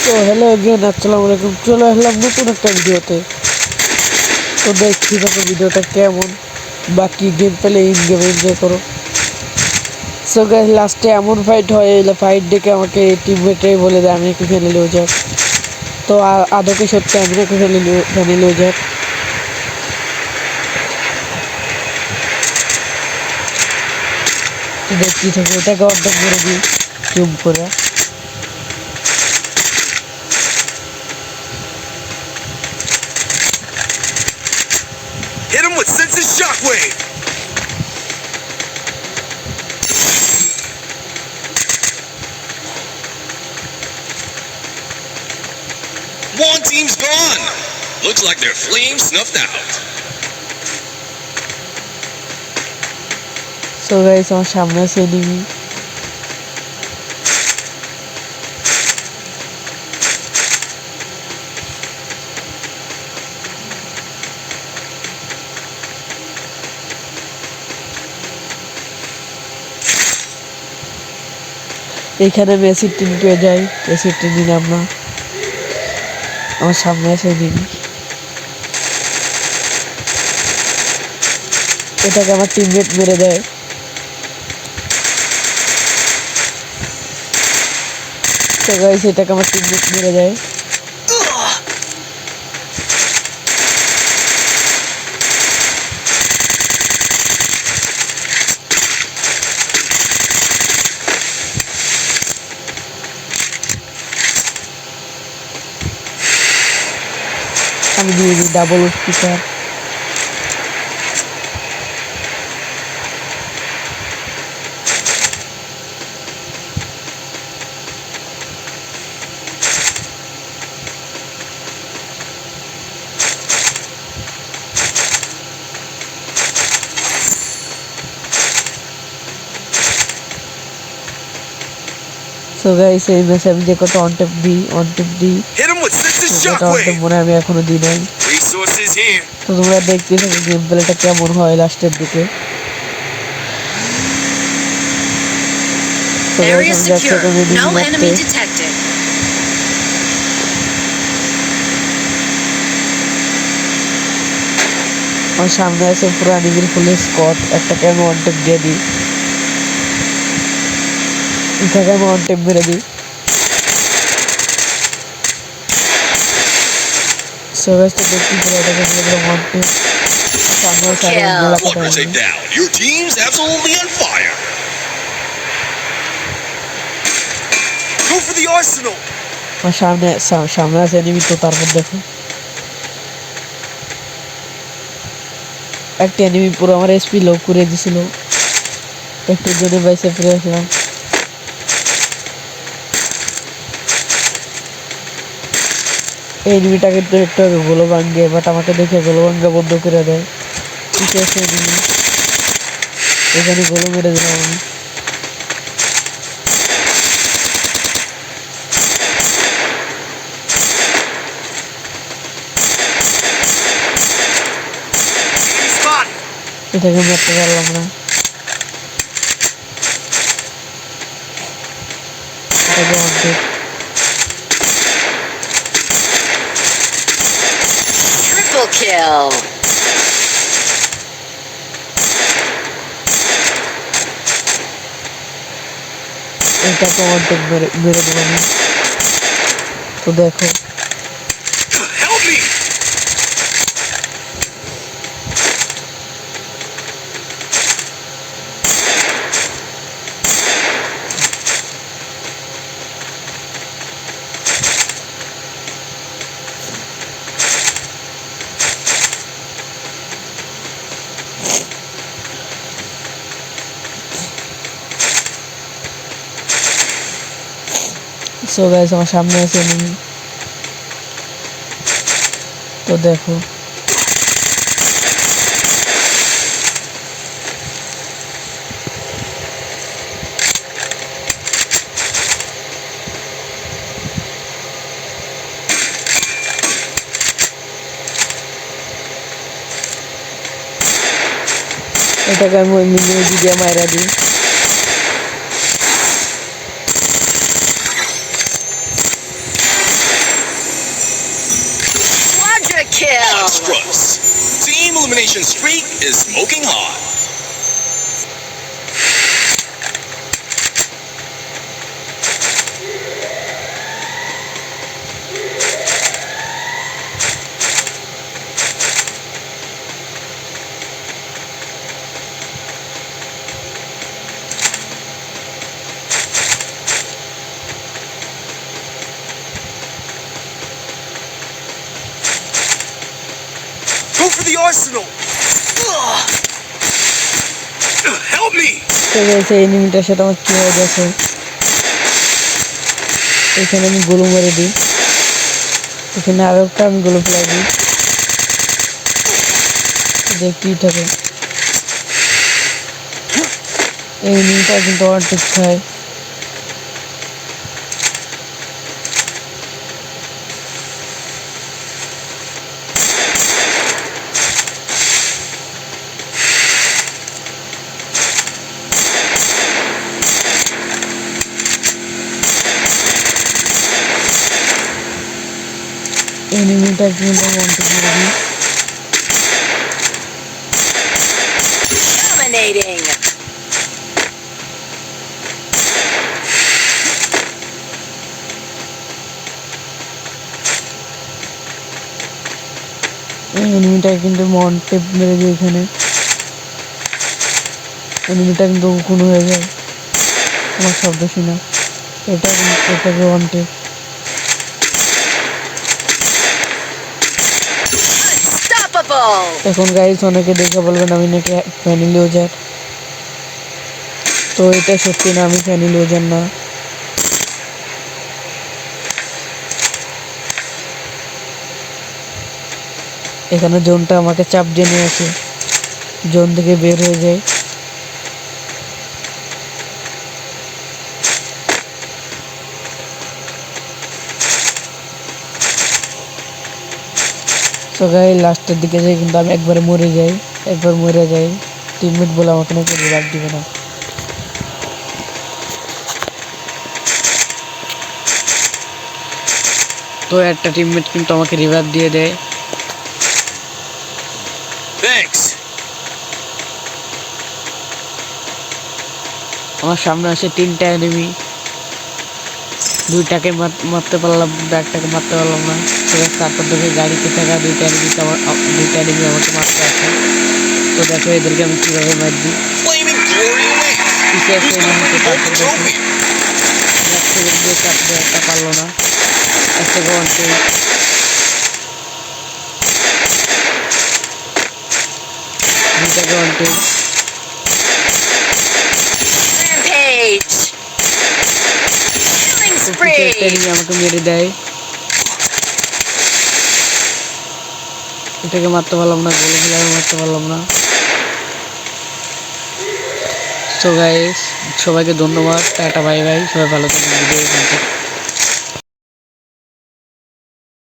তো hello everyone, আসসালামু আলাইকুম। চলে আসলাম নতুন একটা ভিডিওতে। তো দেখছি দেখো ভিডিওটা কেমন, বাকি গেম পেলে ইন গেম এনজয় করো। সো গাইস, লাস্টে এমন ফাইট হয়, ফাইট দেখে আমাকে টিমমেটরাই বলে দেয় আমি একটু ফেলে নিয়ে যাক। তো আদৌ কি সত্যি আমি একটু ফেলে নিয়ে যাক। তো দেখছি থাকো, এটাকে অর্ধেক করে দিই জুম করে। Hit him with Sense's Shockwave! One team's gone! Looks like their flame snuffed out. So guys, আমার সামনে আছে এনিমি। এখানে মেসির টিম পেয়ে যাই, মেসির টিম নিলাম না, আমার সামনে আছে এনিমি। এটাকে আমার টিমমেট মেরে দেয়। তো গাইস, এটাকে আমার টিমমেট মেরে দেয়। আমি দিয়ে দিই ডাবল স্পিকার। সো গাইস, এই ম্যাচে আমি যে কত অন ট্যাপ দিই Hit him with Sense's সেটা অন ট্যাপ Shockwave! মনে হয় আমি এখনো দিই নাই। Resources here. তো তোমরা দেখতে থাকো গেম প্লেটা কেমন হয় লাস্টের দিকে। তো গাইস, Area আমি যাচ্ছি secure. এখন এনিমি No মারতে। enemy detected. আমার সামনে আছে পুরো এনিমির ফুল স্কোয়াড। একটাকে আমি ওয়ান ট্যাপ দিয়ে দিই, এটাকে আমি ওয়ান ট্যাপ মেরে দিই। সো গাইস, তো দেখতে পুরো এটাকে মেরে দিলাম ওয়ান ট্যাপ। সামনে আছে আরো মেলা কত Quadra enemy. takedown. Your team's absolutely on fire. Go for the arsenal. আমার সামনে আছে এনিমি। তো তারপর দেখো একটা এনিমি পুরো আমার এসপি লো করে দিছিল, একটু জন্য বাইসে ফিরে আসলাম। এই এনিমিটা কিন্তু একটু আগে গোলো ভাঙ্গে, বাট আমাকে দেখে গোলো ভাঙ্গা বন্ধ করে দেয়। ঠিক আছে, এনিমি এখানে গোলো মেরে দিলাম আমি। Enemy spotted. এটাকে মারতে পারলাম না। এটাকে অর্ধেক। Triple kill. এটাকে অর্ধেক মেরে দেবো আমি। তো দেখো Help me! সো গাইস, আমার সামনে আছে এনিমি। তো দেখো এটাকে আমি ওই মিলিয়ে দিয়ে মাইরা দিই। kill. Monstrous. Team Elimination Streak is smoking hot. Go for the arsenal. Help me. তো গাইস এই এনিমিটার সাথে আমার কি হয় দেখো, এখানে আমি গোলু মেরে দিই, এখানে আরো একটা আমি গোলু ফেলাই দিই, দেখতেই থাকে। এই এনিমিটা কিন্তু আমার ঠিক খায়। এনিমিটা কিন্তু মন্টে করে দিই। Dominating. এই এনিমিটা কিন্তু মন্টে মেরে দিই এখানে, এনিমিটা কিন্তু খুন হয়ে যায় আমার শব্দ শুনে। এটাকে মন্টে। Unstoppable. এখন গাইস অনেকে দেখে বলবেন আমি নাকি ফ্যানি লিওজার, তো এটা সত্যি না, আমি ফ্যানি লিওজার না। এখানে জোনটা আমাকে চাপ দিয়ে নিয়ে আসে, জোন থেকে বের হয়ে যায়। তো গাইস লাস্টের দিকে যাই কিন্তু আমি একবার মরে যাই, টিমমেট বলে আমাকে নাকি রিভাইভ দিবে না। তো একটা টিমমেট কিন্তু আমাকে রিভাইভ দিয়ে দেয়। Thanks. আমার সামনে আসে তিনটা এনিমি, দুইটাকে মারতে পারলাম, একটাকে মারতে পারলাম না। তারপর দেখে গাড়িতে থাকা দুইটা এনিমি আমাকে মারতে আসে। তো দেখো এদেরকে আমি কিভাবে মার দিই। Flaming glory away. পিছিয়ে Who's একটা going এনিমিকে for the তারপর golden দেখো trophy? এক সেকেন্ড দিয়ে চাপতে একটা পারলো না, একটা গন্টে। দুইটা গন্টে। Rampage. Killing তো পিছিয়ে একটা spree. এনিমি আমাকে মেরে দেয়, এটাকে মারতে পারলাম না, গোলে ফেলে মারতে পারলাম না। সো গাইস সবাইকে ধন্যবাদ, টাটা বাই বাই, সবাই ভালো থাকবেন, ভিডিও